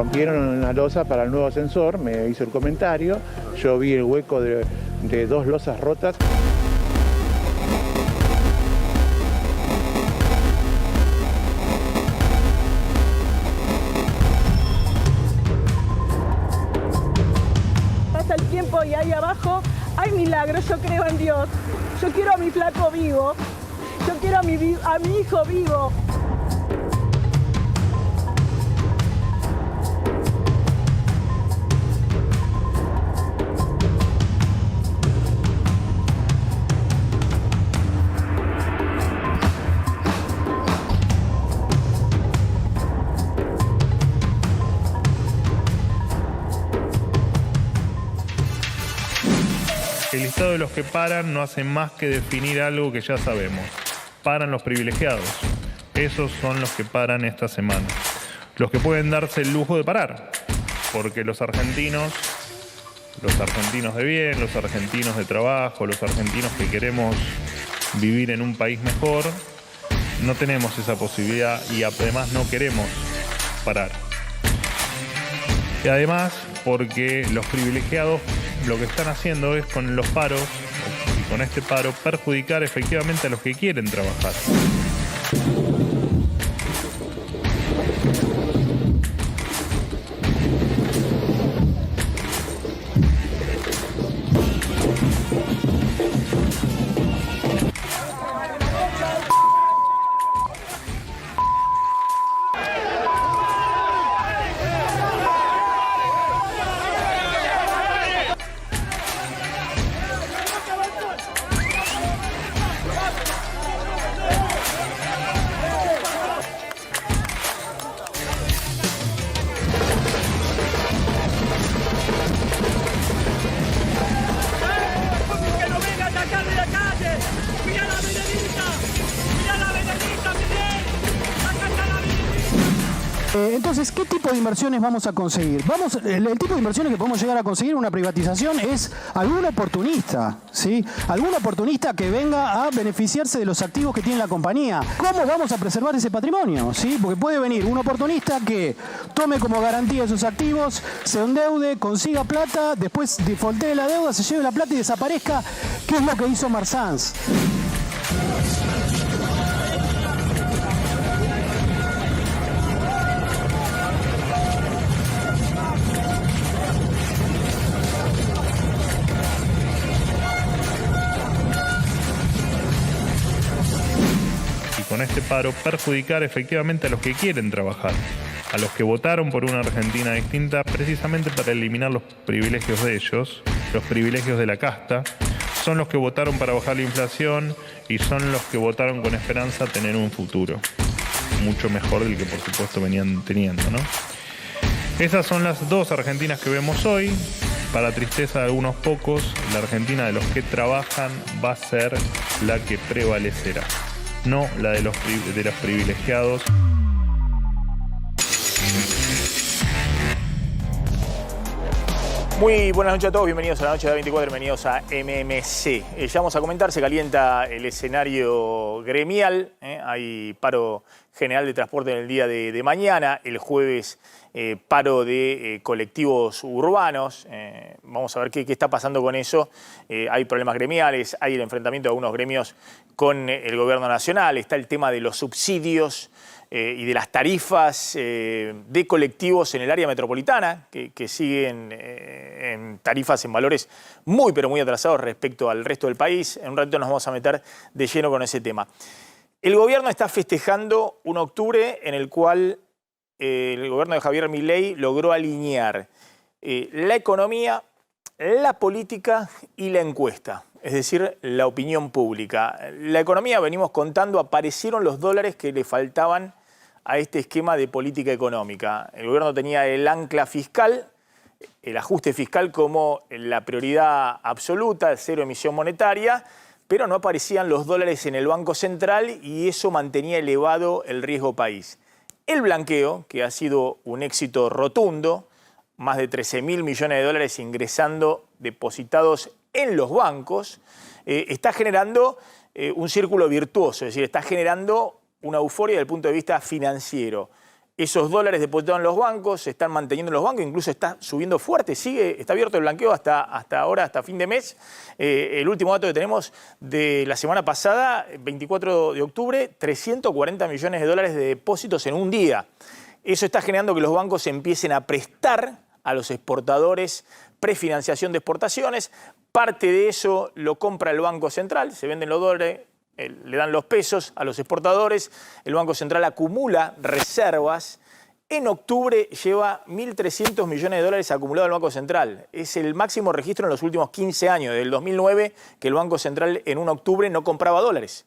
rompieron una losa para el nuevo ascensor, me hizo el comentario, yo vi el hueco de 2 losas rotas. Pasa el tiempo y ahí abajo hay milagros, yo creo en Dios. Yo quiero a mi flaco vivo, yo quiero a mi hijo vivo. El listado de los que paran no hace más que definir algo que ya sabemos. Paran los privilegiados. Esos son los que paran esta semana. Los que pueden darse el lujo de parar. Porque los argentinos de bien, los argentinos de trabajo, los argentinos que queremos vivir en un país mejor, no tenemos esa posibilidad y además no queremos parar. Y además porque los privilegiados lo que están haciendo es con los paros y con este paro perjudicar efectivamente a los que quieren trabajar. Entonces, ¿qué tipo de inversiones vamos a conseguir? El tipo de inversiones que podemos llegar a conseguir en una privatización es algún oportunista, ¿sí? Algún oportunista que venga a beneficiarse de los activos que tiene la compañía. ¿Cómo vamos a preservar ese patrimonio? ¿Sí? Porque puede venir un oportunista que tome como garantía esos activos, se endeude, consiga plata, después defaultee la deuda, se lleve la plata y desaparezca. ¿Qué es lo que hizo Marsans? Con este paro perjudicar efectivamente a los que quieren trabajar, a los que votaron por una Argentina distinta precisamente para eliminar los privilegios de ellos, los privilegios de la casta, son los que votaron para bajar la inflación y son los que votaron con esperanza tener un futuro mucho mejor del que por supuesto venían teniendo, ¿no? Esas son las dos Argentinas que vemos hoy. Para tristeza de algunos pocos, la Argentina de los que trabajan va a ser la que prevalecerá, no la de los privilegiados. Muy buenas noches a todos, bienvenidos a la noche de 24, bienvenidos a MMC. Ya vamos a comentar, se calienta el escenario gremial, hay paro general de transporte en el día de mañana, el jueves paro de colectivos urbanos, vamos a ver qué está pasando con eso. Hay problemas gremiales, hay el enfrentamiento de algunos gremios con el gobierno nacional, está el tema de los subsidios y de las tarifas de colectivos en el área metropolitana, que siguen en tarifas en valores muy pero muy atrasados respecto al resto del país. En un ratito nos vamos a meter de lleno con ese tema. El gobierno está festejando un octubre en el cual el gobierno de Javier Milei logró alinear la economía, la política y la encuesta, es decir, la opinión pública. La economía, venimos contando, aparecieron los dólares que le faltaban a este esquema de política económica. El gobierno tenía el ancla fiscal, el ajuste fiscal como la prioridad absoluta, cero emisión monetaria, pero no aparecían los dólares en el Banco Central y eso mantenía elevado el riesgo país. El blanqueo, que ha sido un éxito rotundo, más de 13.000 millones de dólares ingresando, depositados en los bancos, está generando un círculo virtuoso, es decir, está generando una euforia desde el punto de vista financiero. Esos dólares depositados en los bancos se están manteniendo en los bancos, incluso está subiendo fuerte, está abierto el blanqueo hasta ahora, hasta fin de mes. El último dato que tenemos de la semana pasada, 24 de octubre, 340 millones de dólares de depósitos en un día. Eso está generando que los bancos empiecen a prestar a los exportadores prefinanciación de exportaciones. Parte de eso lo compra el Banco Central, se venden los dólares, le dan los pesos a los exportadores, el Banco Central acumula reservas. En octubre lleva 1.300 millones de dólares acumulados el Banco Central. Es el máximo registro en los últimos 15 años, del 2009, que el Banco Central en un octubre no compraba dólares,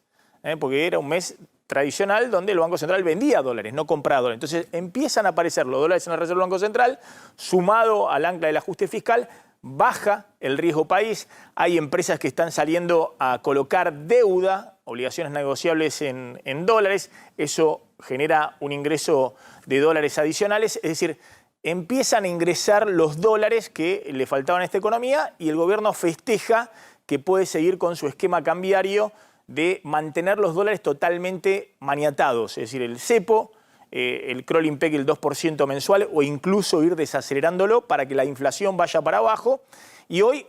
porque era un mes tradicional donde el Banco Central vendía dólares, no compraba dólares. Entonces empiezan a aparecer los dólares en la reserva del Banco Central, sumado al ancla del ajuste fiscal, baja el riesgo país. Hay empresas que están saliendo a colocar deuda, obligaciones negociables en dólares. Eso genera un ingreso de dólares adicionales. Es decir, empiezan a ingresar los dólares que le faltaban a esta economía y el gobierno festeja que puede seguir con su esquema cambiario de mantener los dólares totalmente maniatados. Es decir, el cepo, el crawling peg el 2% mensual o incluso ir desacelerándolo para que la inflación vaya para abajo. Y hoy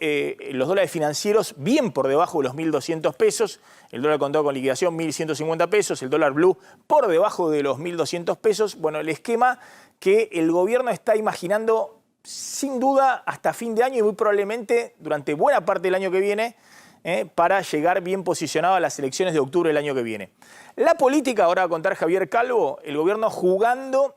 los dólares financieros bien por debajo de los 1.200 pesos, el dólar contado con liquidación 1.150 pesos, el dólar blue por debajo de los 1.200 pesos. Bueno, el esquema que el gobierno está imaginando sin duda hasta fin de año y muy probablemente durante buena parte del año que viene, para llegar bien posicionado a las elecciones de octubre del año que viene. La política, ahora va a contar Javier Calvo, el gobierno jugando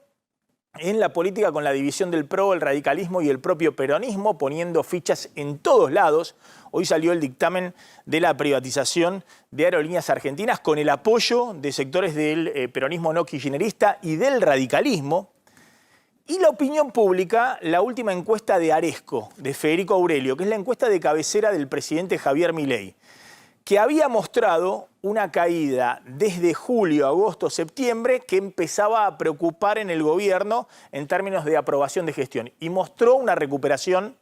en la política con la división del PRO, el radicalismo y el propio peronismo, poniendo fichas en todos lados. Hoy salió el dictamen de la privatización de Aerolíneas Argentinas con el apoyo de sectores del peronismo no kirchnerista y del radicalismo. Y la opinión pública, la última encuesta de Aresco, de Federico Aurelio, que es la encuesta de cabecera del presidente Javier Milei, que había mostrado una caída desde julio, agosto, septiembre, que empezaba a preocupar en el gobierno en términos de aprobación de gestión. Y mostró una recuperación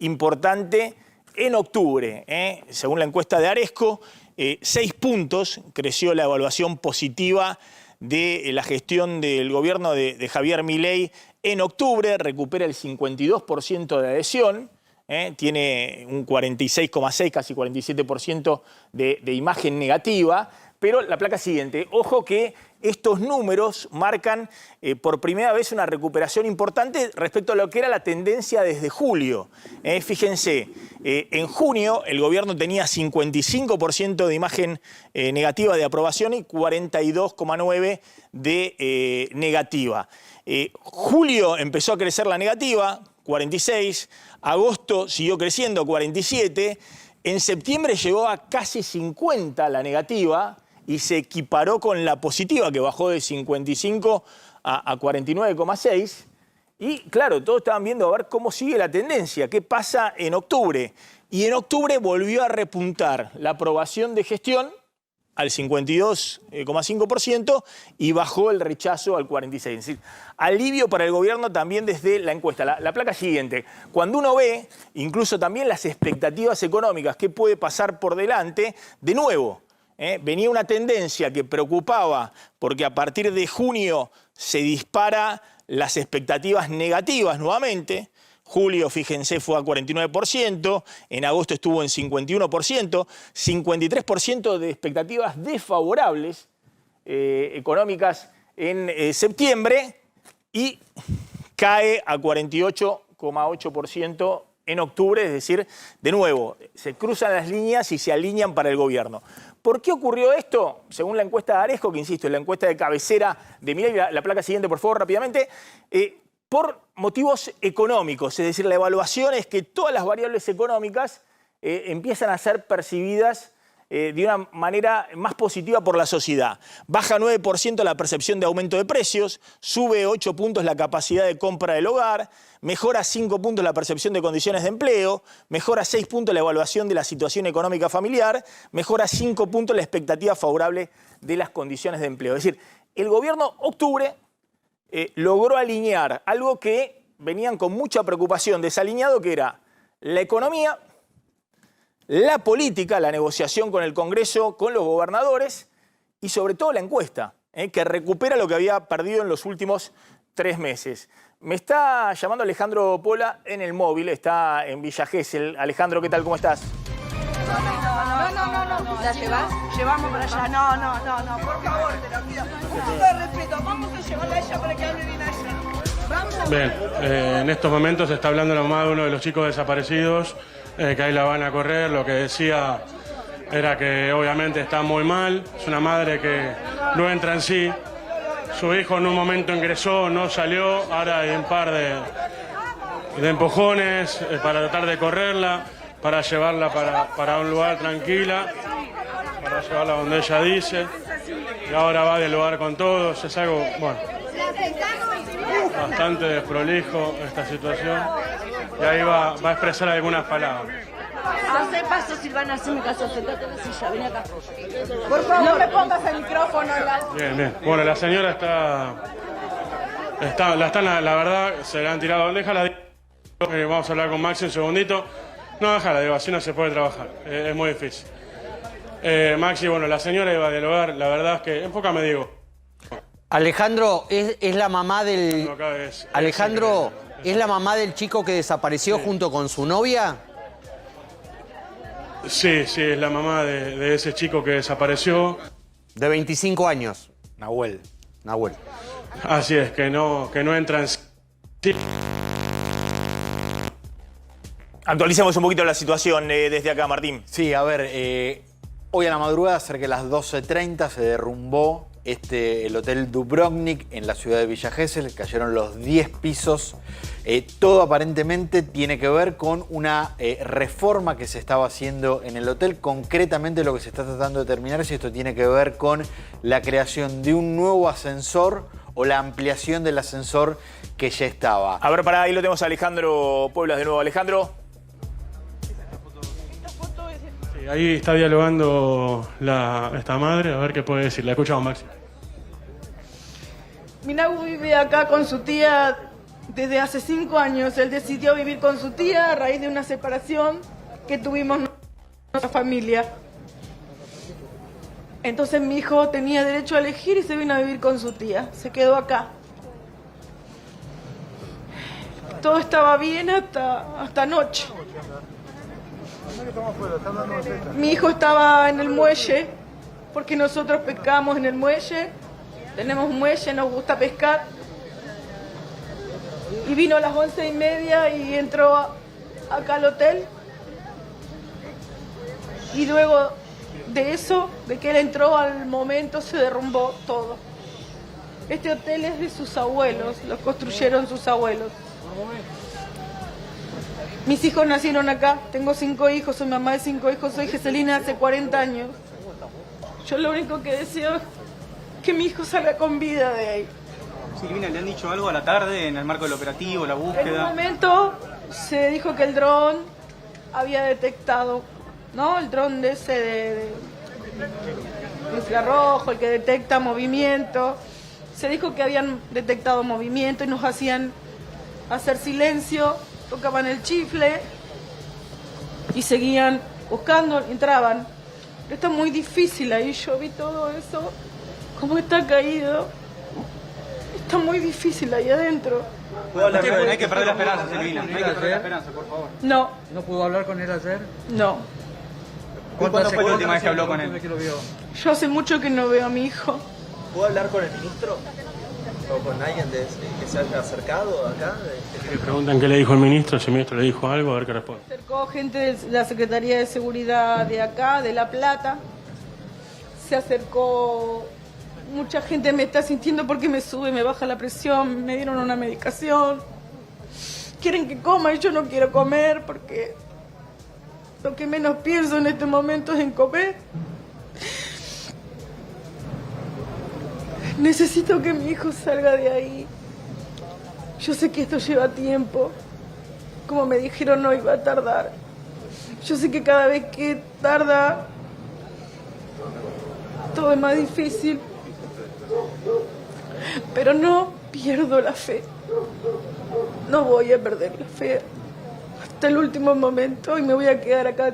importante en octubre. Según la encuesta de Aresco, 6 puntos creció la evaluación positiva de la gestión del gobierno de Javier Milei en octubre, recupera el 52% de adhesión, tiene un 46,6, casi 47% de imagen negativa, pero la placa siguiente, ojo que estos números marcan por primera vez una recuperación importante respecto a lo que era la tendencia desde julio. Fíjense, en junio el gobierno tenía 55% de imagen negativa de aprobación y 42,9% de negativa. Julio empezó a crecer la negativa, 46, agosto siguió creciendo, 47, en septiembre llegó a casi 50 la negativa y se equiparó con la positiva que bajó de 55 a 49,6 y claro, todos estaban viendo a ver cómo sigue la tendencia, qué pasa en octubre y en octubre volvió a repuntar la aprobación de gestión al 52,5% y bajó el rechazo al 46%. Es decir, alivio para el gobierno también desde la encuesta. La placa siguiente, cuando uno ve incluso también las expectativas económicas, qué puede pasar por delante, de nuevo, venía una tendencia que preocupaba porque a partir de junio se dispara las expectativas negativas nuevamente. Julio, fíjense, fue a 49%, en agosto estuvo en 51%, 53% de expectativas desfavorables económicas en septiembre y cae a 48,8% en octubre, es decir, de nuevo, se cruzan las líneas y se alinean para el gobierno. ¿Por qué ocurrió esto? Según la encuesta de Aresco, que insisto, es la encuesta de cabecera de Milei, la placa siguiente, por favor, rápidamente, por motivos económicos, es decir, la evaluación es que todas las variables económicas empiezan a ser percibidas de una manera más positiva por la sociedad. Baja 9% la percepción de aumento de precios, sube 8 puntos la capacidad de compra del hogar, mejora 5 puntos la percepción de condiciones de empleo, mejora 6 puntos la evaluación de la situación económica familiar, mejora 5 puntos la expectativa favorable de las condiciones de empleo. Es decir, el gobierno octubre logró alinear algo que venían con mucha preocupación desalineado, que era la economía, la política, la negociación con el Congreso, con los gobernadores y sobre todo la encuesta, que recupera lo que había perdido en los últimos 3 meses. Me está llamando Alejandro Pola en el móvil, está en Villa Gesell. Alejandro, ¿qué tal? ¿Cómo estás? No. ¿La llevas? Llevamos para allá. No, por favor, te lo pido. Con todo respeto, vamos a llevarla a ella para que hable bien allá. Vamos a... Bien, en estos momentos está hablando la mamá de uno de los chicos desaparecidos, que ahí la van a correr. Lo que decía era que obviamente está muy mal, es una madre que no entra en sí. Su hijo en un momento ingresó, no salió, ahora hay un par de empujones para tratar de correrla, para llevarla para un lugar tranquila, para llevarla donde ella dice, y ahora va a dialogar con todos. Es algo, bueno, bastante desprolijo esta situación, y ahí va a expresar algunas palabras. Hace paso, Silvana, hazme caso, sentate en la silla, ven acá. Por favor, no me pongas el micrófono. Bien. Bueno, la señora la verdad, se la han tirado. Déjala, vamos a hablar con Maxi un segundito. No, déjala, digo, así no se puede trabajar, es muy difícil. Maxi, bueno, la señora iba a dialogar, la verdad es que, enfócame, digo. Alejandro, ¿es la mamá del... Alejandro, ¿es la mamá del chico que desapareció junto con su novia? Sí, es la mamá de ese chico que desapareció. De 25 años. Nahuel. Así es, que no entra en... Actualicemos un poquito la situación desde acá, Martín. Sí, a ver, hoy a la madrugada, cerca de las 12:30, se derrumbó el Hotel Dubrovnik en la ciudad de Villa Gesell. Cayeron los 10 pisos. Todo aparentemente tiene que ver con una reforma que se estaba haciendo en el hotel. Concretamente lo que se está tratando de determinar es si esto tiene que ver con la creación de un nuevo ascensor o la ampliación del ascensor que ya estaba. A ver, ahí lo tenemos a Alejandro Pueblas de nuevo. Alejandro. Sí, ahí está dialogando esta madre, a ver qué puede decir. La escuchamos, Maxi. Mi Nahu vive acá con su tía desde hace 5 años. Él decidió vivir con su tía a raíz de una separación que tuvimos nuestra familia. Entonces mi hijo tenía derecho a elegir y se vino a vivir con su tía. Se quedó acá. Todo estaba bien hasta anoche. Mi hijo estaba en el muelle, porque nosotros pescamos en el muelle. Tenemos un muelle, nos gusta pescar. Y vino a las 11:30 y entró acá al hotel. Y luego de eso, de que él entró, al momento se derrumbó todo. Este hotel es de sus abuelos, lo construyeron sus abuelos. Mis hijos nacieron acá, tengo 5 hijos, soy mamá de 5 hijos, soy geselina hace 40 años. Yo lo único que deseo es que mi hijo salga con vida de ahí. Silvina, ¿le han dicho algo a la tarde en el marco del operativo, la búsqueda? En un momento se dijo que el dron había detectado, ¿no? El dron de ese de infrarrojo, el que detecta movimiento. Se dijo que habían detectado movimiento y nos hacían hacer silencio, tocaban el chifle y seguían buscando, entraban. Pero está muy difícil ahí, yo vi todo eso, cómo está caído. Está muy difícil ahí adentro. No hay que perder la esperanza, Silvina. No hay que perder la esperanza, por favor. No. ¿No pudo hablar con él ayer? No. ¿Cuándo fue la última vez que habló con él? Yo hace mucho que no veo a mi hijo. ¿Pudo hablar con el ministro? ¿O con alguien que se haya acercado acá? Le preguntan qué le dijo el ministro, si el ministro le dijo algo, a ver qué responde. Se acercó gente de la Secretaría de Seguridad de acá, de La Plata. Se acercó... Mucha gente me está sintiendo porque me sube, me baja la presión, me dieron una medicación. Quieren que coma y yo no quiero comer porque lo que menos pienso en este momento es en comer. Necesito que mi hijo salga de ahí. Yo sé que esto lleva tiempo. Como me dijeron, no iba a tardar. Yo sé que cada vez que tarda, todo es más difícil. Pero no pierdo la fe. No voy a perder la fe hasta el último momento y me voy a quedar acá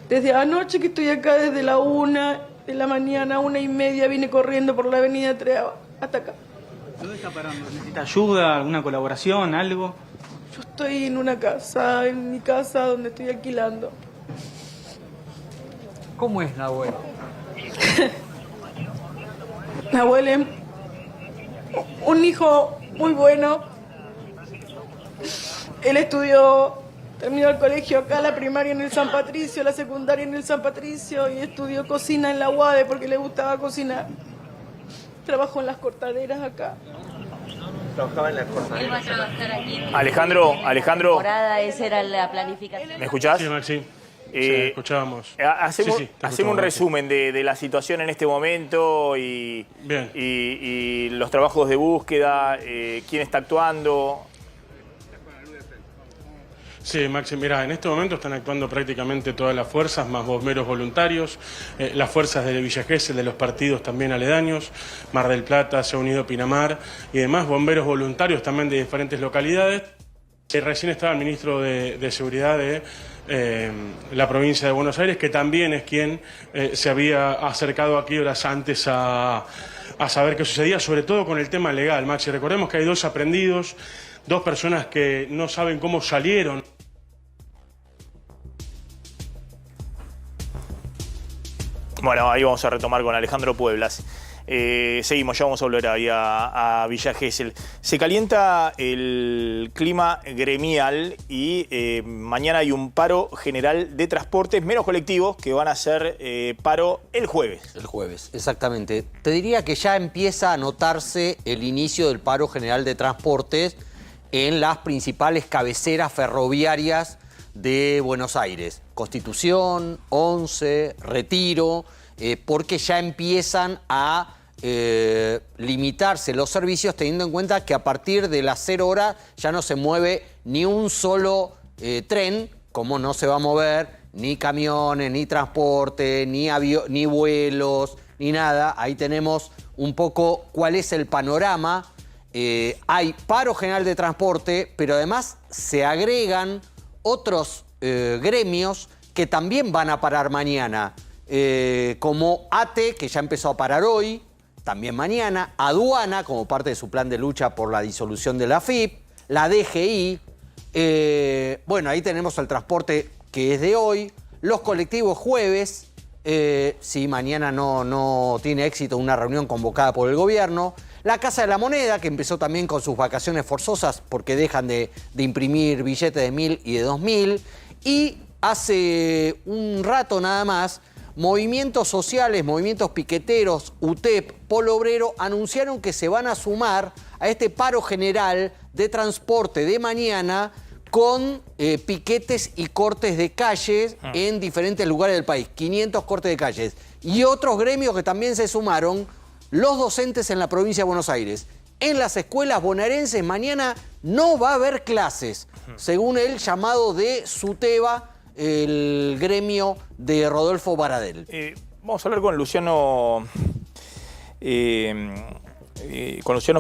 desde anoche, que estoy acá desde la 1 de la mañana, 1:30, vine corriendo por la avenida Treaba hasta acá. ¿Dónde está parando? ¿Necesita ayuda, alguna colaboración, algo? Yo estoy en una casa, en mi casa donde estoy alquilando. ¿Cómo es Nahuel? Nahuel es un hijo muy bueno. Él terminó el colegio acá, la primaria en el San Patricio, la secundaria en el San Patricio y estudió cocina en la UADE porque le gustaba cocinar. Trabajó en las cortaderas acá. Trabajaba en la cortadera. Él va a trabajar aquí. Alejandro. Esa era la planificación. ¿Me escuchás? Sí, Maxi. Sí, escuchábamos. Hacemos un Maxi. resumen de la situación en este momento y los trabajos de búsqueda, quién está actuando. Sí, Maxi, mira, en este momento están actuando prácticamente todas las fuerzas, más bomberos voluntarios, las fuerzas de Villa Gesell, de los partidos también aledaños, Mar del Plata, se ha unido Pinamar y demás bomberos voluntarios también de diferentes localidades. Recién estaba el ministro de Seguridad de la provincia de Buenos Aires, que también es quien se había acercado aquí horas antes a saber qué sucedía, sobre todo con el tema legal, Maxi. Recordemos que hay 2 aprendidos, 2 personas que no saben cómo salieron. Bueno, ahí vamos a retomar con Alejandro Pueblas. Seguimos, ya vamos a volver ahí a Villa Gesell. Se calienta el clima gremial y mañana hay un paro general de transportes, menos colectivos, que van a hacer paro el jueves. El jueves, exactamente. Te diría que ya empieza a notarse el inicio del paro general de transportes en las principales cabeceras ferroviarias de Buenos Aires. Constitución, 11, Retiro, porque ya empiezan a limitarse los servicios, teniendo en cuenta que a partir de las 0 horas ya no se mueve ni un solo tren, como no se va a mover ni camiones, ni transporte, ni vuelos, ni nada. Ahí tenemos un poco cuál es el panorama. Hay paro general de transporte, pero además se agregan otros gremios que también van a parar mañana, como ATE, que ya empezó a parar hoy, también mañana, Aduana, como parte de su plan de lucha por la disolución de la AFIP, la DGI, bueno, ahí tenemos el transporte que es de hoy, los colectivos jueves, si mañana no tiene éxito una reunión convocada por el gobierno, la Casa de la Moneda, que empezó también con sus vacaciones forzosas porque dejan de imprimir billetes de 1.000 y de 2.000. Y hace un rato nada más, movimientos sociales, movimientos piqueteros, UTEP, Polo Obrero, anunciaron que se van a sumar a este paro general de transporte de mañana con piquetes y cortes de calles en diferentes lugares del país. 500 cortes de calles. Y otros gremios que también se sumaron, los docentes en la provincia de Buenos Aires. En las escuelas bonaerenses mañana no va a haber clases, según el llamado de SUTEBA, el gremio de Rodolfo Baradel. Vamos a hablar con Luciano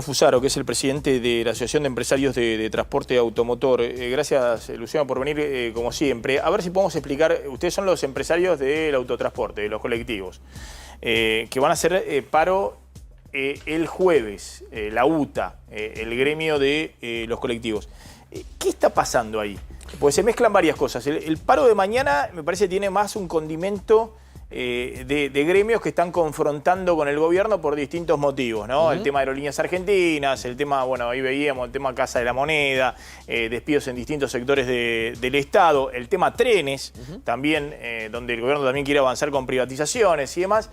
Fusaro, que es el presidente de la Asociación de Empresarios de Transporte Automotor. Gracias, Luciano, por venir, como siempre. A ver si podemos explicar, ustedes son los empresarios del autotransporte, de los colectivos, que van a hacer paro el jueves, la UTA, el gremio de los colectivos. ¿Qué está pasando ahí? Pues se mezclan varias cosas. El paro de mañana me parece tiene más un condimento de gremios que están confrontando con el gobierno por distintos motivos, ¿no? El tema de Aerolíneas Argentinas, el tema, bueno, ahí veíamos el tema Casa de la Moneda, despidos en distintos sectores del Estado, el tema trenes, también, donde el gobierno también quiere avanzar con privatizaciones y demás.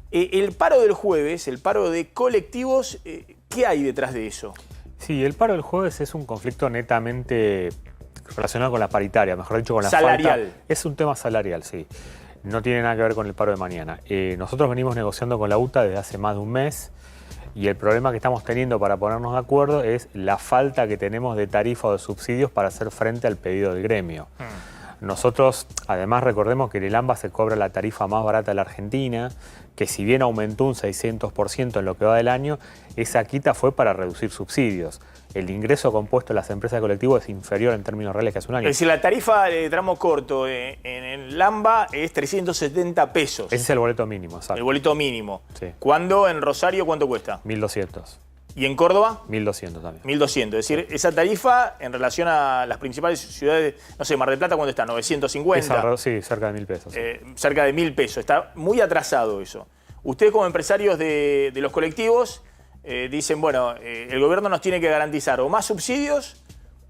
El paro del jueves, el paro de colectivos, ¿qué hay detrás de eso? Sí, el paro del jueves es un conflicto netamente relacionado con la paritaria, mejor dicho, con la salarial. Falta. Es un tema salarial, sí. No tiene nada que ver con el paro de mañana. Nosotros venimos negociando con la UTA desde hace más de un mes y el problema que estamos teniendo para ponernos de acuerdo es la falta que tenemos de tarifa o de subsidios para hacer frente al pedido del gremio. Nosotros, además, recordemos que en el AMBA se cobra la tarifa más barata de la Argentina, que si bien aumentó un 600% en lo que va del año, esa quita fue para reducir subsidios. El ingreso compuesto de las empresas de colectivo es inferior en términos reales que hace un año. Es decir, la tarifa de tramo corto en el AMBA es 370 pesos. Ese es el boleto mínimo, exacto. El boleto mínimo. Sí. ¿Cuándo en Rosario cuánto cuesta? 1.200. ¿Y en Córdoba? 1.200 también. 1.200. Es decir, esa tarifa en relación a las principales ciudades, no sé, Mar del Plata, ¿cuánto está? 950. Sí, cerca de 1.000 pesos. Sí. Cerca de 1.000 pesos. Está muy atrasado eso. Ustedes como empresarios de los colectivos dicen, bueno, el gobierno nos tiene que garantizar o más subsidios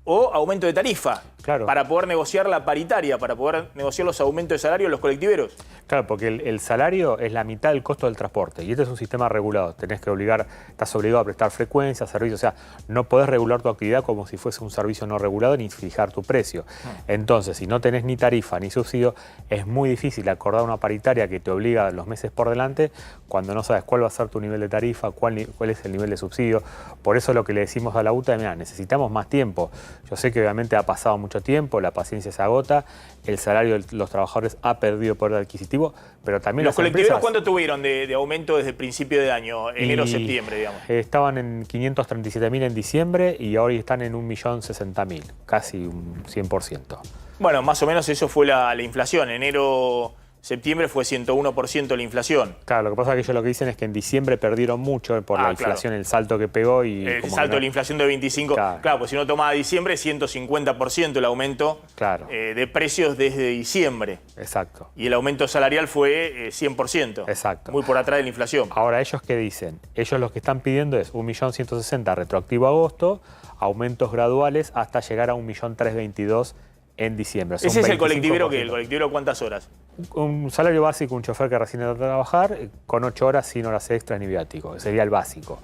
o aumento de tarifa, claro, para poder negociar la paritaria, para poder negociar los aumentos de salario de los colectiveros. Claro, porque el salario es la mitad del costo del transporte y este es un sistema regulado. Estás obligado a prestar frecuencia, servicios, o sea, no podés regular tu actividad como si fuese un servicio no regulado ni fijar tu precio. Entonces, si no tenés ni tarifa ni subsidio, es muy difícil acordar una paritaria que te obliga los meses por delante cuando no sabes cuál va a ser tu nivel de tarifa, cuál es el nivel de subsidio. Por eso lo que le decimos a la UTA, mira, necesitamos más tiempo. Yo sé que obviamente ha pasado mucho tiempo, la paciencia se agota, el salario de los trabajadores ha perdido poder adquisitivo, pero también ¿Los las colectiveros empresas, cuánto tuvieron de aumento desde el principio de año, enero-septiembre, digamos? Estaban en 537.000 en diciembre y ahora están en 1.060.000, casi un 100%. Bueno, más o menos eso fue la inflación. Enero-septiembre fue 101% la inflación. Claro, lo que pasa es que ellos lo que dicen es que en diciembre perdieron mucho por la inflación, claro, el salto que pegó. Y el salto de la inflación de 25. Claro, pues si uno toma diciembre, 150% el aumento, claro, de precios desde diciembre. Exacto. Y el aumento salarial fue 100%. Exacto. Muy por atrás de la inflación. Ahora, ¿ellos qué dicen? Ellos lo que están pidiendo es 1.160.000 retroactivo a agosto, aumentos graduales hasta llegar a 1.322.000 en diciembre. ¿Ese es el colectivero que? ¿El colectivero cuántas horas? Un salario básico, un chofer que recién entra a trabajar, con 8 horas sin horas extras ni viático. Sería el básico.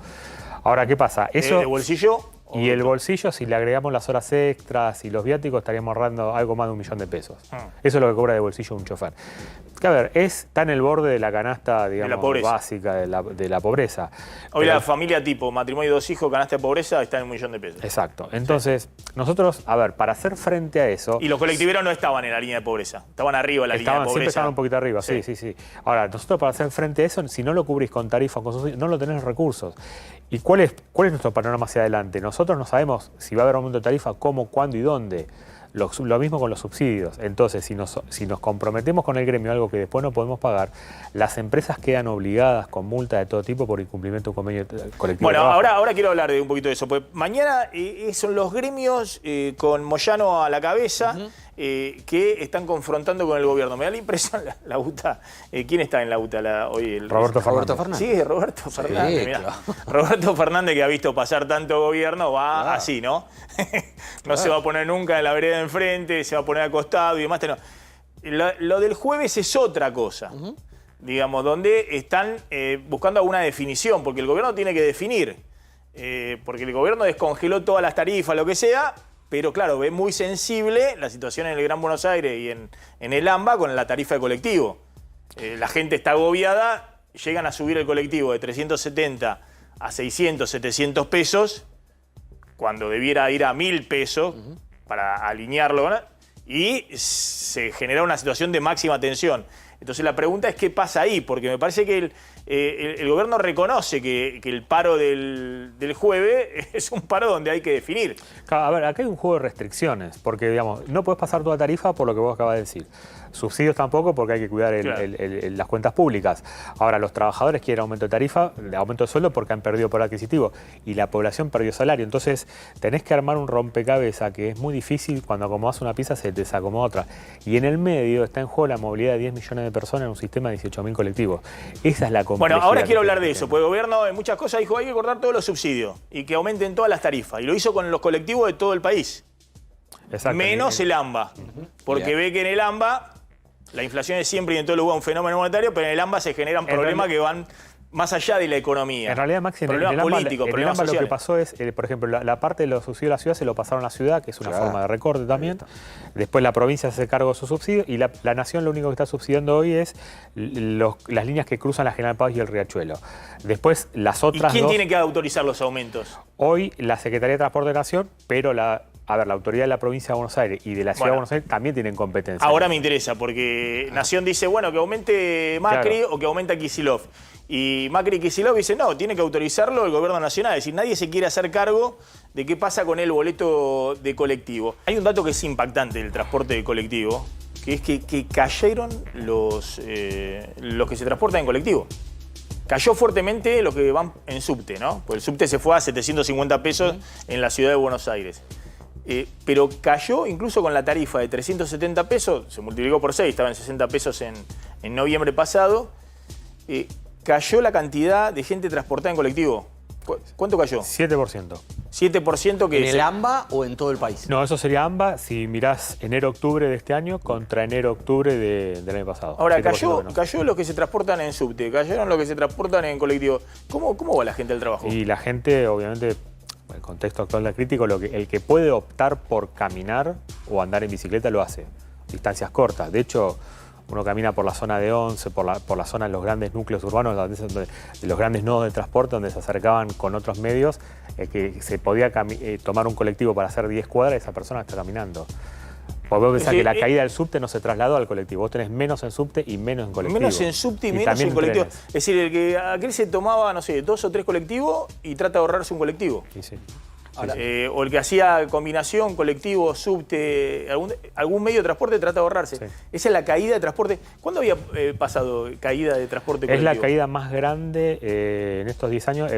Ahora, ¿qué pasa? Eso, ¿de bolsillo? Y el bolsillo, si le agregamos las horas extras y los viáticos, estaríamos ahorrando algo más de 1 millón de pesos. Eso es lo que cobra de bolsillo un chofer. Que a ver, está en el borde de la canasta, digamos, básica de la pobreza. Hoy la familia tipo, matrimonio y 2 hijos, canasta de pobreza, está en 1 millón de pesos. Exacto. Entonces, nosotros, a ver, para hacer frente a eso... Y los colectiveros no estaban en la línea de pobreza, estaban arriba de la línea de pobreza. Siempre estaban un poquito arriba, sí. Ahora, nosotros para hacer frente a eso, si no lo cubrís con tarifa o con subsidio, no lo tenés los recursos. ¿Y cuál es nuestro panorama hacia adelante? Nosotros no sabemos si va a haber aumento de tarifa, cómo, cuándo y dónde. Lo mismo con los subsidios. Entonces, si nos comprometemos con el gremio, algo que después no podemos pagar, las empresas quedan obligadas con multa de todo tipo por incumplimiento de un convenio colectivo. Bueno, ahora quiero hablar de un poquito de eso. Pues mañana son los gremios con Moyano a la cabeza que están confrontando con el gobierno. Me da la impresión, la UTA, ¿quién está en la UTA hoy? Roberto Fernández. Sí, Roberto Fernández. Mirá. Roberto Fernández, que ha visto pasar tanto gobierno, va así, ¿no? No se va a poner nunca en la vereda de enfrente, se va a poner al costado y demás. No. Lo del jueves es otra cosa, digamos, donde están buscando alguna definición, porque el gobierno tiene que definir, porque el gobierno descongeló todas las tarifas, lo que sea, pero claro, ve muy sensible la situación en el Gran Buenos Aires y en el AMBA con la tarifa de colectivo. La gente está agobiada, llegan a subir el colectivo de 370 a 600, 700 pesos, cuando debiera ir a 1.000 pesos para alinearlo, ¿no? Y se genera una situación de máxima tensión. Entonces la pregunta es qué pasa ahí, porque me parece que el gobierno reconoce que el paro del jueves es un paro donde hay que definir. A ver, acá hay un juego de restricciones, porque digamos, no puedes pasar toda tarifa por lo que vos acabas de decir. Subsidios tampoco, porque hay que cuidar las cuentas públicas. Ahora, los trabajadores quieren aumento de tarifa, aumento de sueldo porque han perdido poder adquisitivo y la población perdió salario. Entonces, tenés que armar un rompecabezas que es muy difícil. Cuando acomodas una pieza se te desacomoda otra. Y en el medio está en juego la movilidad de 10 millones de personas en un sistema de 18.000 colectivos. Esa es la complejidad. Bueno, ahora quiero hablar de eso, porque el gobierno en muchas cosas dijo hay que cortar todos los subsidios y que aumenten todas las tarifas. Y lo hizo con los colectivos de todo el país. Menos el AMBA. Porque ve que en el AMBA la inflación es siempre y en todo lugar un fenómeno monetario, pero en el AMBA se generan problemas que van más allá de la economía. En realidad, Maxi, problemas políticos, problemas sociales. Lo que pasó es, por ejemplo, la parte de los subsidios de la ciudad se lo pasaron a la ciudad, que es una forma de recorte también. Después la provincia se hace cargo de sus subsidios y la nación lo único que está subsidiando hoy es las líneas que cruzan la General Paz y el Riachuelo. Después las otras ¿Y quién tiene que autorizar los aumentos? Hoy la Secretaría de Transporte de Nación, pero la autoridad de la provincia de Buenos Aires y de la ciudad de Buenos Aires también tienen competencia. Ahora me interesa, porque Nación dice, bueno, que aumente Macri o que aumente Kicillof. Y Macri y Kicillof dicen, no, tiene que autorizarlo el gobierno nacional. Es decir, nadie se quiere hacer cargo de qué pasa con el boleto de colectivo. Hay un dato que es impactante del transporte de colectivo, que es que cayeron los que se transportan en colectivo. Cayó fuertemente los que van en subte, ¿no? Pues el subte se fue a 750 pesos en la ciudad de Buenos Aires. Pero cayó incluso con la tarifa de 370 pesos, se multiplicó por 6, estaba en 60 pesos en noviembre pasado. Cayó la cantidad de gente transportada en colectivo. ¿Cuánto cayó? 7%. 7% que... ¿En el AMBA o en todo el país? No, eso sería AMBA si mirás enero-octubre de este año contra enero-octubre del año pasado. Ahora, cayó los que se transportan en subte, cayeron los que se transportan en colectivo. ¿Cómo va la gente al trabajo? Y la gente, obviamente, en el contexto actual de crítico, el que puede optar por caminar o andar en bicicleta lo hace. Distancias cortas. De hecho, uno camina por la zona de Once, por la zona de los grandes núcleos urbanos, de los grandes nodos de transporte, donde se acercaban con otros medios, que se podía tomar un colectivo para hacer 10 cuadras, esa persona está caminando. Porque vos pensás que la caída del subte no se trasladó al colectivo. Vos tenés menos en subte y menos en colectivo. Menos en subte y menos en colectivo. Trenes. Es decir, aquel se tomaba, no sé, 2 o 3 colectivos y trata de ahorrarse un colectivo. Sí. Ahora, o el que hacía combinación, colectivo, subte, algún medio de transporte trata de ahorrarse. Sí. Esa es la caída de transporte. ¿Cuándo había pasado caída de transporte colectivo? Es la caída más grande en estos 10 años,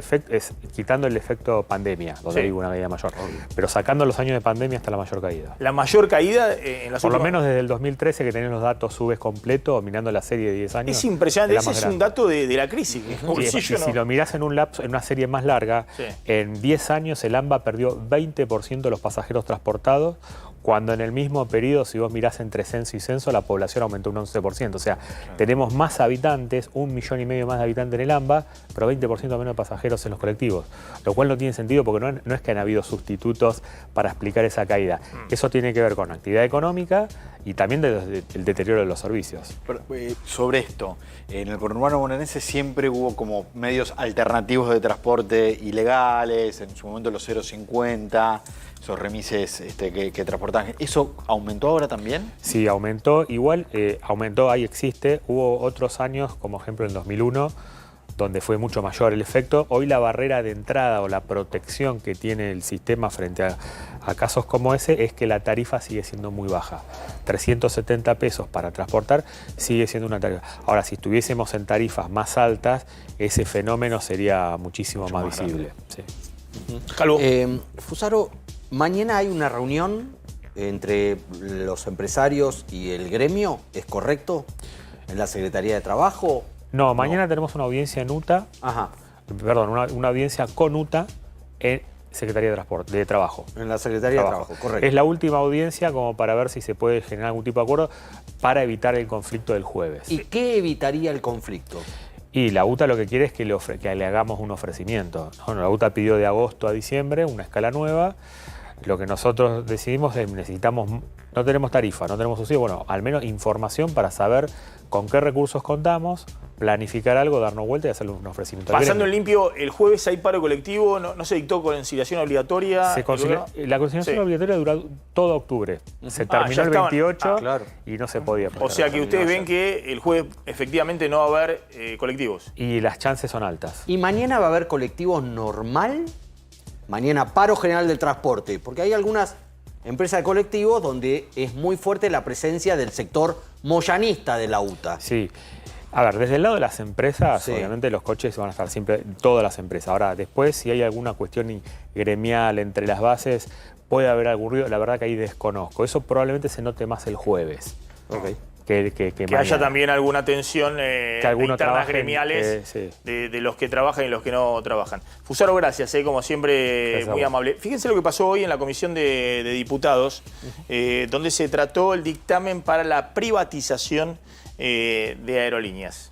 quitando el efecto pandemia, donde hay una caída mayor. Pero sacando los años de pandemia está la mayor caída. La mayor caída en las Por lo últimas... menos desde el 2013, que tenés los datos subes completo, mirando la serie de 10 años. Es impresionante, ese es un dato de la crisis. Si lo mirás en un lapso, en una serie más larga, en 10 años el AMBA perdió 20% de los pasajeros transportados, cuando en el mismo periodo, si vos mirás entre censo y censo, la población aumentó un 11%. O sea, tenemos más habitantes, 1,5 millones más de habitantes en el AMBA, pero 20% menos de pasajeros en los colectivos. Lo cual no tiene sentido porque no es que han habido sustitutos para explicar esa caída. Eso tiene que ver con actividad económica y también del deterioro de los servicios. Sobre esto, en el conurbano bonaerense siempre hubo como medios alternativos de transporte ilegales, en su momento los 050, esos remises que transportaban. ¿Eso aumentó ahora también? Sí, aumentó. Igual aumentó, ahí existe. Hubo otros años, como ejemplo en 2001, donde fue mucho mayor el efecto. Hoy la barrera de entrada o la protección que tiene el sistema frente a casos como ese es que la tarifa sigue siendo muy baja. 370 pesos para transportar sigue siendo una tarifa. Ahora, si estuviésemos en tarifas más altas, ese fenómeno sería muchísimo más visible. Sí. Calvo. Fusaro, mañana hay una reunión entre los empresarios y el gremio, ¿es correcto? ¿En la Secretaría de Trabajo? No, mañana tenemos una audiencia en UTA, perdón, una audiencia con UTA en Secretaría de Trabajo. En la Secretaría de Trabajo, correcto. Es la última audiencia como para ver si se puede generar algún tipo de acuerdo para evitar el conflicto del jueves. ¿Y qué evitaría el conflicto? Y la UTA lo que quiere es que le hagamos un ofrecimiento. Bueno, la UTA pidió de agosto a diciembre una escala nueva. Lo que nosotros decidimos es no tenemos tarifa, no tenemos subsidio, bueno, al menos información para saber con qué recursos contamos, planificar algo, darnos vuelta y hacerle un ofrecimiento. Pasando en limpio, el jueves hay paro colectivo, no se dictó conciliación obligatoria. La conciliación obligatoria duró todo octubre. Se terminó el 28 y no se podía. O sea que ustedes ven que el jueves efectivamente no va a haber colectivos. Y las chances son altas. ¿Y mañana va a haber colectivos normal? Mañana paro general del transporte, porque hay algunas empresas de colectivos donde es muy fuerte la presencia del sector moyanista de la UTA. Sí. A ver, desde el lado de las empresas, obviamente los coches van a estar siempre, todas las empresas. Ahora, después, si hay alguna cuestión gremial entre las bases, puede haber algún ruido. La verdad que ahí desconozco. Eso probablemente se note más el jueves. Que haya también alguna tensión de internas gremiales sí. de los que trabajan y los que no trabajan. Fusaro, gracias, como siempre, gracias, muy amable. Fíjense lo que pasó hoy en la Comisión de Diputados, donde se trató el dictamen para la privatización de aerolíneas.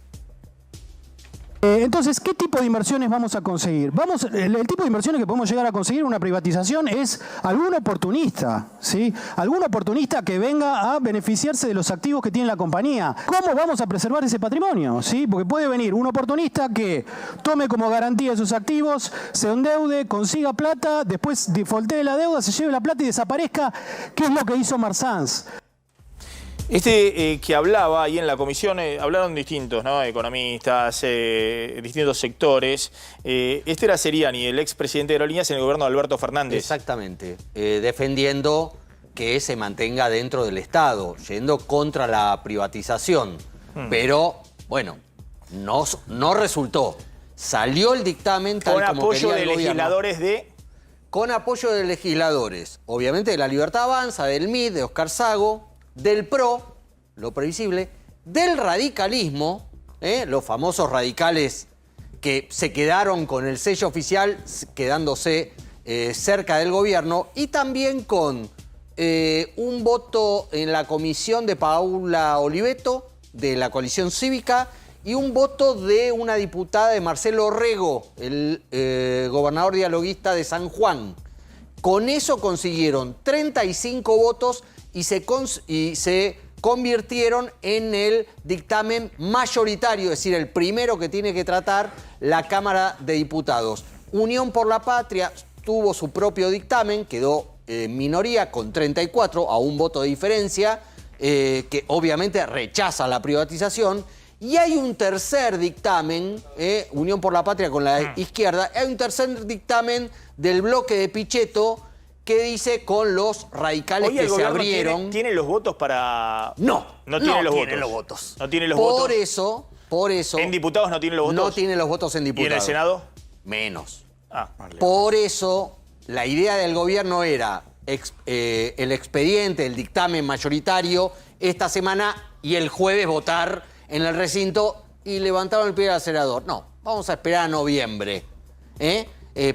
Entonces, ¿qué tipo de inversiones vamos a conseguir? El tipo de inversiones que podemos llegar a conseguir en una privatización es algún oportunista, ¿sí? Algún oportunista que venga a beneficiarse de los activos que tiene la compañía. ¿Cómo vamos a preservar ese patrimonio? ¿Sí? Porque puede venir un oportunista que tome como garantía esos activos, se endeude, consiga plata, después defaultee la deuda, se lleve la plata y desaparezca. ¿Qué es lo que hizo Marsans? Que hablaba ahí en la comisión, hablaron distintos, ¿no? Economistas, distintos sectores. Este era Seriani, el expresidente de Aerolíneas en el gobierno de Alberto Fernández. Exactamente, defendiendo que se mantenga dentro del Estado, yendo contra la privatización. Pero, bueno, No resultó. Salió el dictamen tal con como apoyo quería de el gobierno. legisladores de... Con apoyo de legisladores, obviamente de La Libertad Avanza, del MID, de Oscar Sago, del PRO, lo previsible, del radicalismo, los famosos radicales que se quedaron con el sello oficial, quedándose cerca del gobierno, y también con un voto en la comisión de Paula Oliveto, de la coalición cívica, y un voto de una diputada de Marcelo Rego, el gobernador dialoguista de San Juan. Con eso consiguieron 35 votos y se convirtieron en el dictamen mayoritario, es decir, el primero que tiene que tratar la Cámara de Diputados. Unión por la Patria tuvo su propio dictamen, quedó en minoría con 34, a un voto de diferencia, que obviamente rechaza la privatización. Y hay un tercer dictamen, Unión por la Patria con la izquierda, hay un tercer dictamen del bloque de Pichetto que dice con los radicales Hoy que el se gobierno abrieron. ¿Tiene los votos para...? No tiene los votos. No tiene los votos. Por eso... ¿En diputados no tiene los votos? No tiene los votos en diputados. ¿Y en el Senado? Menos. Ah, por eso, la idea del gobierno era el expediente, el dictamen mayoritario esta semana y el jueves votar en el recinto, y levantaron el pie al senador. No, vamos a esperar a noviembre.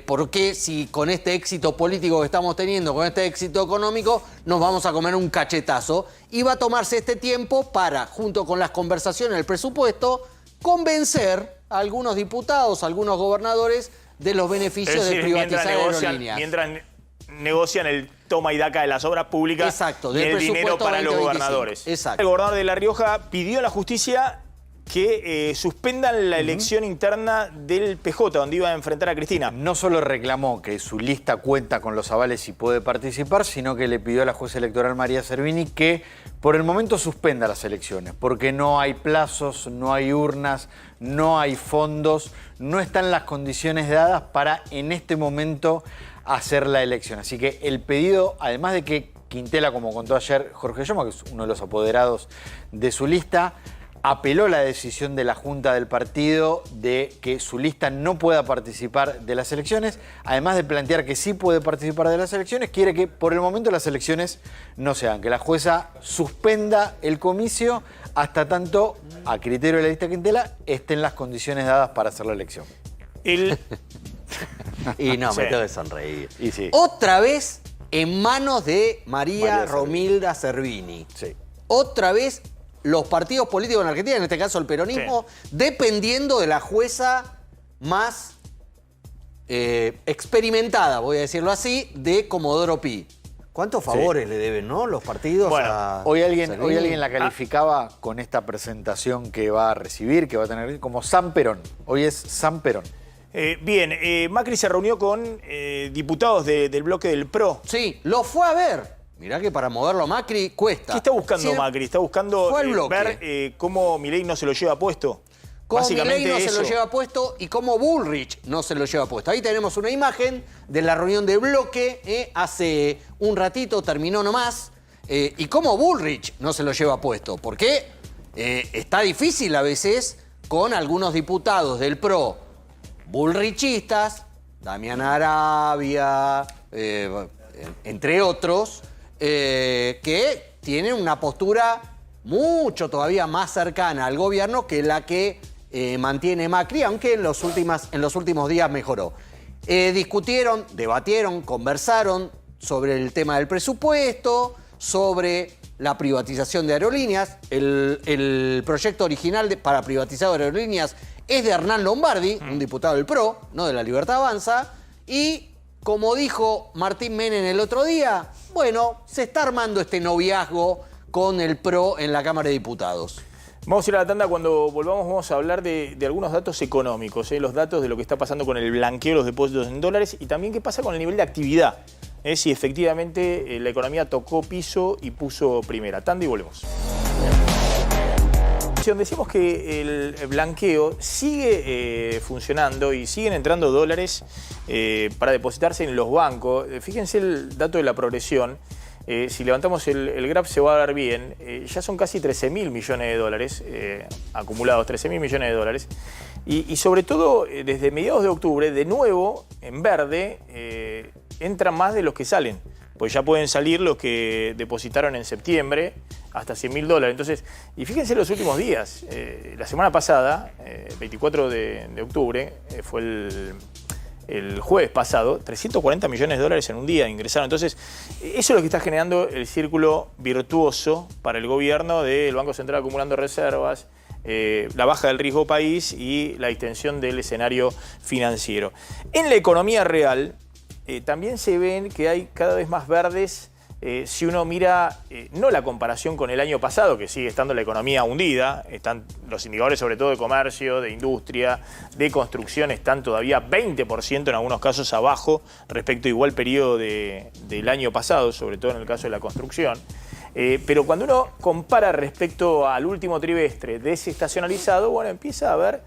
Porque si con este éxito político que estamos teniendo, con este éxito económico, nos vamos a comer un cachetazo. Y va a tomarse este tiempo para, junto con las conversaciones del presupuesto, convencer a algunos diputados, a algunos gobernadores de los beneficios de privatizar aerolíneas. Mientras negocian el toma y daca de las obras públicas. Exacto, y del el dinero presupuesto para los 2025. gobernadores. Exacto. El gobernador de La Rioja pidió a la justicia que suspendan la elección interna del PJ, donde iba a enfrentar a Cristina. No solo reclamó que su lista cuenta con los avales y puede participar, sino que le pidió a la jueza electoral María Servini que por el momento suspenda las elecciones, porque no hay plazos, no hay urnas, no hay fondos, no están las condiciones dadas para en este momento hacer la elección. Así que el pedido, además de que Quintela, como contó ayer Jorge Lloma, que es uno de los apoderados de su lista, apeló la decisión de la Junta del partido de que su lista no pueda participar de las elecciones, además de plantear que sí puede participar de las elecciones, quiere que por el momento las elecciones no se hagan, que la jueza suspenda el comicio hasta tanto, a criterio de la lista Quintela, estén las condiciones dadas para hacer la elección. Y no, me tengo que sonreír. Y sí. Otra vez en manos de María Romilda Servini. Sí. Otra vez los partidos políticos en Argentina, en este caso el peronismo, dependiendo de la jueza más experimentada, voy a decirlo así, de Comodoro Pi. ¿Cuántos favores le deben, no, los partidos a hoy alguien Servini? la calificaba con esta presentación que va a recibir, que va a tener como San Perón. Hoy es San Perón. Macri se reunió con diputados del bloque del PRO. Sí, lo fue a ver. Mirá que para moverlo a Macri cuesta. ¿Qué está buscando Macri? ¿Está buscando ver cómo Milei no se lo lleva puesto? Cómo Básicamente Milei no eso. se lo lleva puesto y cómo Bullrich no se lo lleva puesto. Ahí tenemos una imagen de la reunión de bloque, hace un ratito, terminó nomás, y cómo Bullrich no se lo lleva puesto. Porque está difícil a veces con algunos diputados del PRO bullrichistas, Damián Arabia, entre otros, que tienen una postura mucho todavía más cercana al gobierno que la que mantiene Macri, aunque en los últimos días mejoró. Discutieron, debatieron, conversaron sobre el tema del presupuesto, sobre la privatización de aerolíneas. El proyecto original para privatizar aerolíneas es de Hernán Lombardi, un diputado del PRO, no de La Libertad Avanza, y como dijo Martín Menem el otro día, bueno, se está armando este noviazgo con el PRO en la Cámara de Diputados. Vamos a ir a la tanda. Cuando volvamos vamos a hablar de algunos datos económicos, los datos de lo que está pasando con el blanqueo de los depósitos en dólares y también qué pasa con el nivel de actividad. Si efectivamente la economía tocó piso y puso primera. Tanda y volvemos. Decimos que el blanqueo sigue funcionando y siguen entrando dólares para depositarse en los bancos. Fíjense el dato de la progresión. si levantamos el graph se va a ver bien, ya son casi 13.000 millones de dólares acumulados, 13.000 millones de dólares. Y sobre todo, desde mediados de octubre, de nuevo, en verde, entran más de los que salen. Pues ya pueden salir los que depositaron en septiembre, hasta 100.000 dólares. Entonces, y fíjense los últimos días. La semana pasada, 24 de octubre, fue el jueves pasado, 340 millones de dólares en un día ingresaron. Entonces, eso es lo que está generando el círculo virtuoso para el gobierno del Banco Central acumulando reservas, la baja del riesgo país y la distensión del escenario financiero. En la economía real, también se ven que hay cada vez más verdes. Si uno mira, no la comparación con el año pasado, que sigue estando la economía hundida, están los indicadores sobre todo de comercio, de industria, de construcción, están todavía 20% en algunos casos abajo respecto a igual periodo del año pasado, sobre todo en el caso de la construcción. Pero cuando uno compara respecto al último trimestre desestacionalizado, bueno, empieza a haber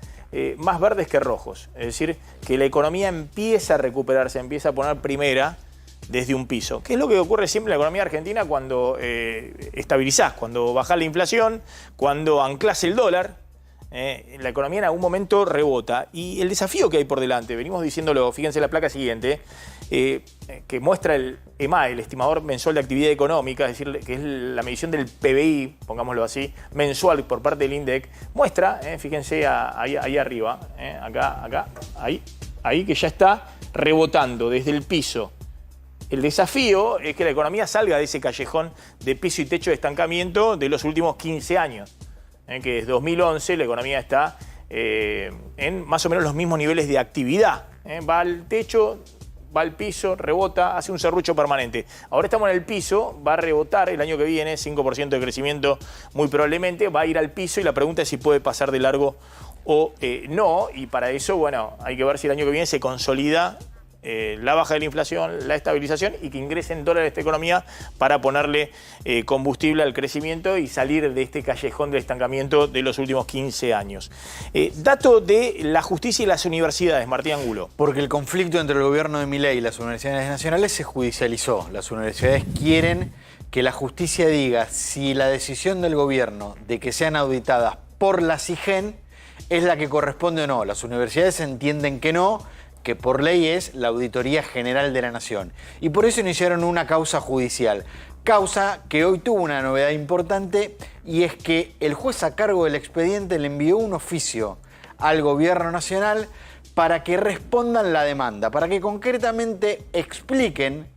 más verdes que rojos. Es decir, que la economía empieza a recuperarse, empieza a poner primera desde un piso. ¿Qué es lo que ocurre siempre en la economía argentina cuando estabilizás, cuando bajás la inflación, cuando anclás el dólar? La economía en algún momento rebota. Y el desafío que hay por delante, venimos diciéndolo, fíjense la placa siguiente, que muestra el EMAE, el estimador mensual de actividad económica, es decir, que es la medición del PBI, pongámoslo así, mensual por parte del INDEC, muestra, fíjense ahí arriba, acá, ahí que ya está rebotando desde el piso. El desafío es que la economía salga de ese callejón de piso y techo de estancamiento de los últimos 15 años. Que desde 2011 la economía está en más o menos los mismos niveles de actividad. Va al techo, va al piso, rebota, hace un serrucho permanente. Ahora estamos en el piso, va a rebotar el año que viene, 5% de crecimiento muy probablemente, va a ir al piso y la pregunta es si puede pasar de largo o no. Y para eso, bueno, hay que ver si el año que viene se consolida la baja de la inflación, la estabilización y que ingresen dólares a esta economía para ponerle combustible al crecimiento y salir de este callejón del estancamiento de los últimos 15 años. Dato de la justicia y las universidades, Martín Angulo. Porque el conflicto entre el gobierno de Milei y las universidades nacionales se judicializó. Las universidades quieren que la justicia diga si la decisión del gobierno de que sean auditadas por la SIGEN es la que corresponde o no. Las universidades entienden que no, que por ley es la Auditoría General de la Nación. Y por eso iniciaron una causa judicial. Causa que hoy tuvo una novedad importante y es que el juez a cargo del expediente le envió un oficio al Gobierno Nacional para que respondan la demanda, para que concretamente expliquen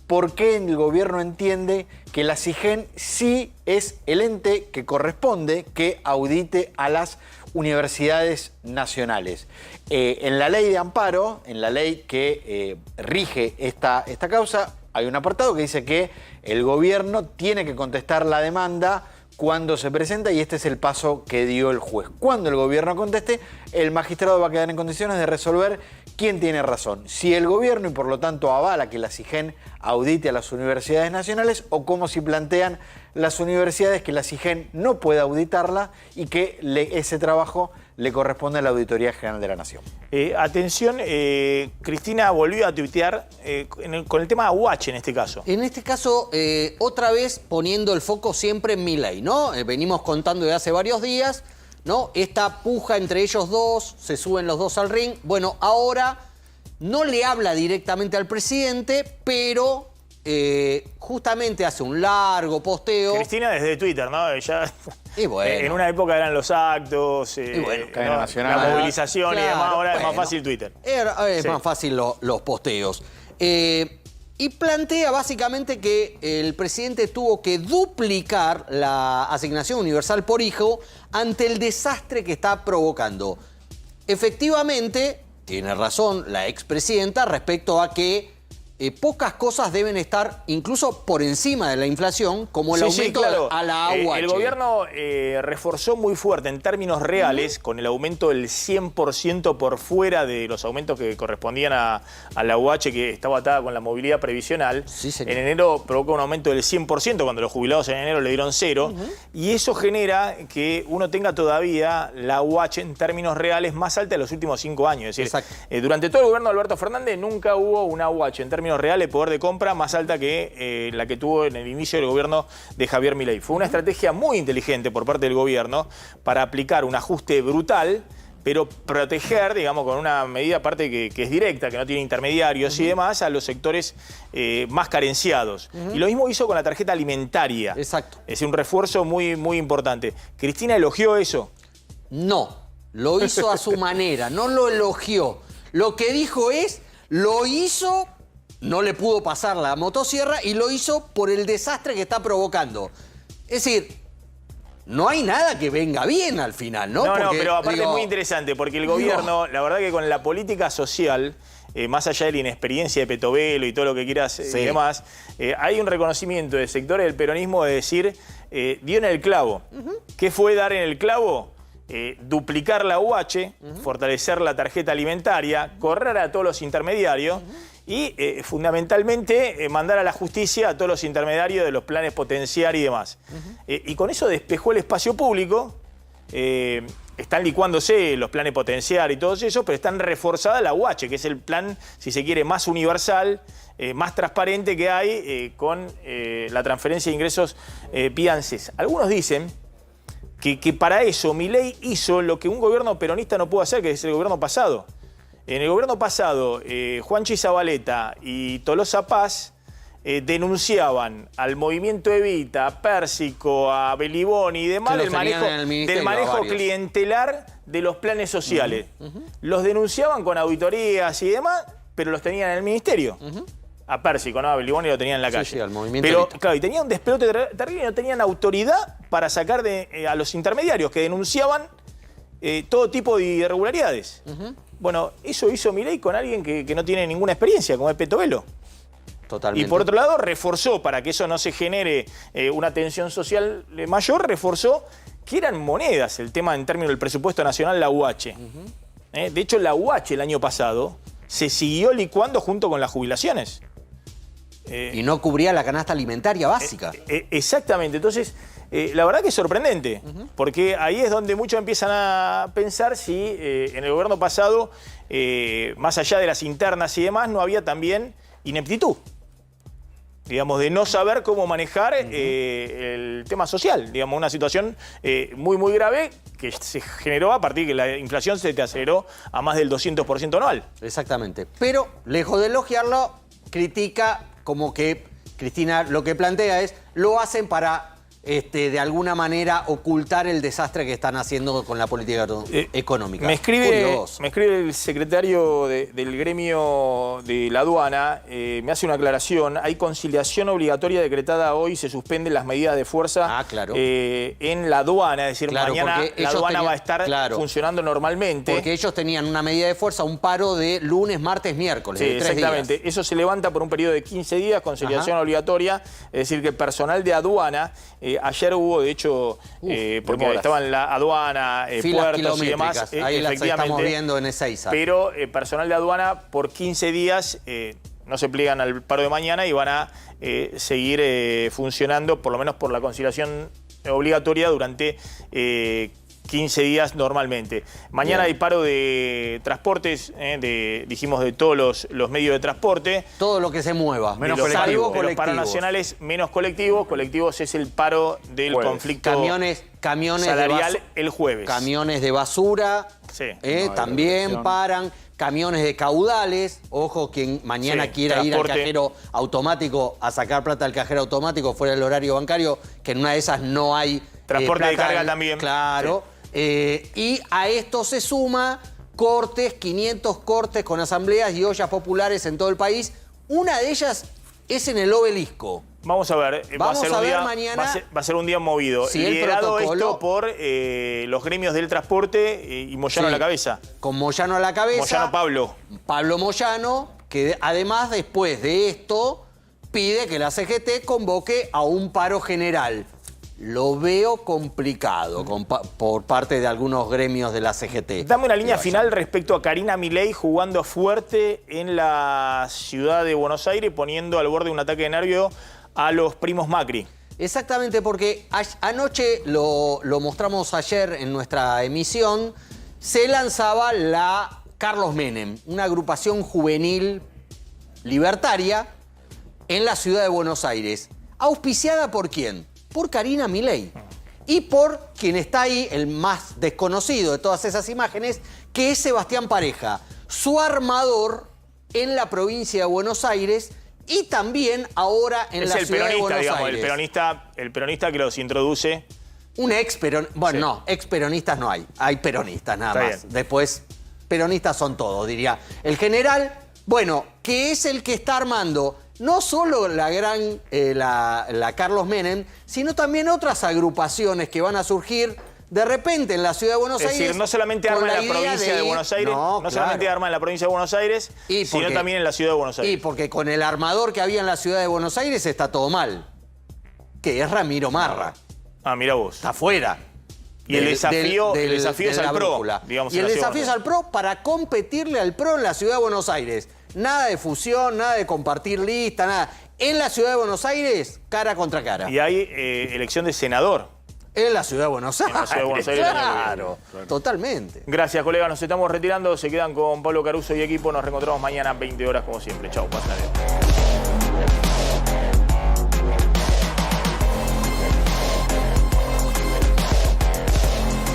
por qué el gobierno entiende que la SIGEN sí es el ente que corresponde que audite a las universidades nacionales. En la ley de amparo, en la ley que rige esta causa, hay un apartado que dice que el gobierno tiene que contestar la demanda cuando se presenta y este es el paso que dio el juez. Cuando el gobierno conteste, el magistrado va a quedar en condiciones de resolver quién tiene razón. Si el gobierno y por lo tanto avala que la SIGEN audite a las universidades nacionales o como si plantean las universidades que la SIGEN no puede auditarla y que ese trabajo le corresponde a la Auditoría General de la Nación. Atención, Cristina volvió a tuitear con el tema Aguache en este caso. En este caso, otra vez poniendo el foco siempre en Milei, ¿no? Venimos contando de hace varios días, ¿no? Esta puja entre ellos dos, se suben los dos al ring. Bueno, ahora no le habla directamente al presidente, pero justamente hace un largo posteo. Cristina desde Twitter, ¿no? Ella, y bueno, en una época eran los actos, y bueno, ¿no? nacional, la movilización y demás, ahora es más fácil Twitter. Es más fácil los posteos. Y plantea básicamente que el presidente tuvo que duplicar la asignación universal por hijo ante el desastre que está provocando. Efectivamente, tiene razón la expresidenta respecto a que pocas cosas deben estar incluso por encima de la inflación, como el aumento claro. a la AUH. El gobierno reforzó muy fuerte en términos reales con el aumento del 100% por fuera de los aumentos que correspondían a la AUH que estaba atada con la movilidad previsional. Sí, señor. En enero provocó un aumento del 100% cuando los jubilados en enero le dieron 0 y eso genera que uno tenga todavía la AUH en términos reales más alta de los últimos 5 años. Es decir, durante todo el gobierno de Alberto Fernández nunca hubo una AUH en términos términos reales de poder de compra más alta que la que tuvo en el inicio del gobierno de Javier Milei. Fue una estrategia muy inteligente por parte del gobierno para aplicar un ajuste brutal, pero proteger, digamos, con una medida aparte que es directa, que no tiene intermediarios y demás, a los sectores más carenciados. Y lo mismo hizo con la tarjeta alimentaria. Exacto. Es decir, un refuerzo muy, muy importante. ¿Cristina elogió eso? No, lo hizo a su manera, no lo elogió. Lo que dijo es, lo hizo, no le pudo pasar la motosierra y lo hizo por el desastre que está provocando. Es decir, no hay nada que venga bien al final, ¿no? No, porque, pero aparte es muy interesante, porque el gobierno, la verdad que con la política social, más allá de la inexperiencia de Petovelo y todo lo que quieras y demás, hay un reconocimiento de sectores del peronismo de decir, dio en el clavo. ¿Qué fue dar en el clavo? Duplicar la UH, fortalecer la tarjeta alimentaria, correr a todos los intermediarios y fundamentalmente mandar a la justicia a todos los intermediarios de los planes potenciar y demás. Y con eso despejó el espacio público, están licuándose los planes potenciar y todos esos, pero están reforzada la UH, que es el plan, si se quiere, más universal, más transparente que hay con la transferencia de ingresos PIANSES. Algunos dicen que para eso Milei hizo lo que un gobierno peronista no pudo hacer, que es el gobierno pasado. En el gobierno pasado, Juanchi Zabaleta y Tolosa Paz denunciaban al movimiento Evita, a Pérsico, a Beliboni y demás del manejo clientelar de los planes sociales. Los denunciaban con auditorías y demás, pero los tenían en el ministerio. A Pérsico, ¿no? A Beliboni lo tenían en la calle. Sí, al movimiento pero, Evita. claro, y tenían un despelote terrible y no tenían autoridad para sacar a los intermediarios que denunciaban todo tipo de irregularidades. Bueno, eso hizo Milei con alguien que no tiene ninguna experiencia, como es Petovelo. Totalmente. Y por otro lado, reforzó, para que eso no se genere una tensión social mayor, reforzó que eran monedas el tema en términos del presupuesto nacional, la UH. De hecho, la UH el año pasado se siguió licuando junto con las jubilaciones. Y no cubría la canasta alimentaria básica. Exactamente. Entonces, la verdad que es sorprendente, porque ahí es donde muchos empiezan a pensar si en el gobierno pasado, más allá de las internas y demás, no había también ineptitud, digamos, de no saber cómo manejar el tema social, digamos, una situación muy, muy grave que se generó a partir de que la inflación se te aceleró a más del 200% anual. Exactamente. Pero, lejos de elogiarlo, critica como que Cristina lo que plantea es, lo hacen para de alguna manera ocultar el desastre que están haciendo con la política económica. Me escribe el secretario del gremio de la aduana, me hace una aclaración. Hay conciliación obligatoria decretada hoy, se suspenden las medidas de fuerza en la aduana, es decir, mañana la aduana va a estar funcionando normalmente. Porque ellos tenían una medida de fuerza, un paro de lunes, martes, miércoles, de 3 exactamente. días. Eso se levanta por un periodo de 15 días, conciliación obligatoria, es decir, que el personal de aduana, ayer hubo, de hecho, porque estaban en la aduana, puertos y demás. Ahí las estamos viendo en Ezeiza. Pero personal de aduana por 15 días no se pliegan al paro de mañana y van a seguir funcionando, por lo menos por la conciliación obligatoria, durante 15 días normalmente. Mañana hay paro de transportes, dijimos de todos los medios de transporte. Todo lo que se mueva, menos colectivos. Los paros nacionales menos colectivos. Colectivos es el paro del conflicto camiones salarial el jueves. Camiones de basura también paran. Camiones de caudales. Ojo, quien mañana quiera ir al cajero automático a sacar plata al cajero automático fuera del horario bancario, que en una de esas no hay transporte de carga también. Claro. Y a esto se suma cortes, 500 cortes con asambleas y ollas populares en todo el país. Una de ellas es en el Obelisco. Vamos a ver. Vamos a ver mañana. Va a ser un día movido. Si liderado esto por los gremios del transporte y Moyano a la cabeza. Con Moyano a la cabeza. Moyano Pablo. Pablo Moyano, que además después de esto pide que la CGT convoque a un paro general. Lo veo complicado por parte de algunos gremios de la CGT. Dame una línea final respecto a Karina Milei jugando fuerte en la ciudad de Buenos Aires, poniendo al borde de un ataque de nervio a los primos Macri. Exactamente, porque anoche, lo mostramos ayer en nuestra emisión, se lanzaba la Carlos Menem, una agrupación juvenil libertaria en la ciudad de Buenos Aires. ¿Auspiciada por quién? Por Karina Milei. Y por quien está ahí, el más desconocido de todas esas imágenes, que es Sebastián Pareja, su armador en la provincia de Buenos Aires y también ahora en la ciudad de Buenos Aires. El peronista que los introduce. Un ex-peronista. Bueno, no, ex-peronistas no hay. Hay peronistas nada Está más. bien. Después, peronistas son todos, diría el general. Bueno, que es el que está armando no solo la Carlos Menem, sino también otras agrupaciones que van a surgir de repente en la ciudad de Buenos Aires. Es decir, no solamente arma en la provincia de Buenos Aires, no solamente arma en la provincia de Buenos Aires, sino también en la ciudad de Buenos Aires. Y porque con el armador que había en la ciudad de Buenos Aires está todo mal. Que es Ramiro Marra. Ah, mira vos. Está fuera. Y el desafío es al PRO, digamos. Y el desafío es al PRO para competirle al PRO en la ciudad de Buenos Aires. Nada de fusión, nada de compartir lista, nada. En la ciudad de Buenos Aires, cara contra cara. Y hay elección de senador. En la ciudad de Buenos Aires. En la ciudad de Buenos Aires. Claro, totalmente. Gracias, colegas. Nos estamos retirando. Se quedan con Pablo Caruso y equipo. Nos reencontramos mañana a 20 horas como siempre. Chau, pasen bien.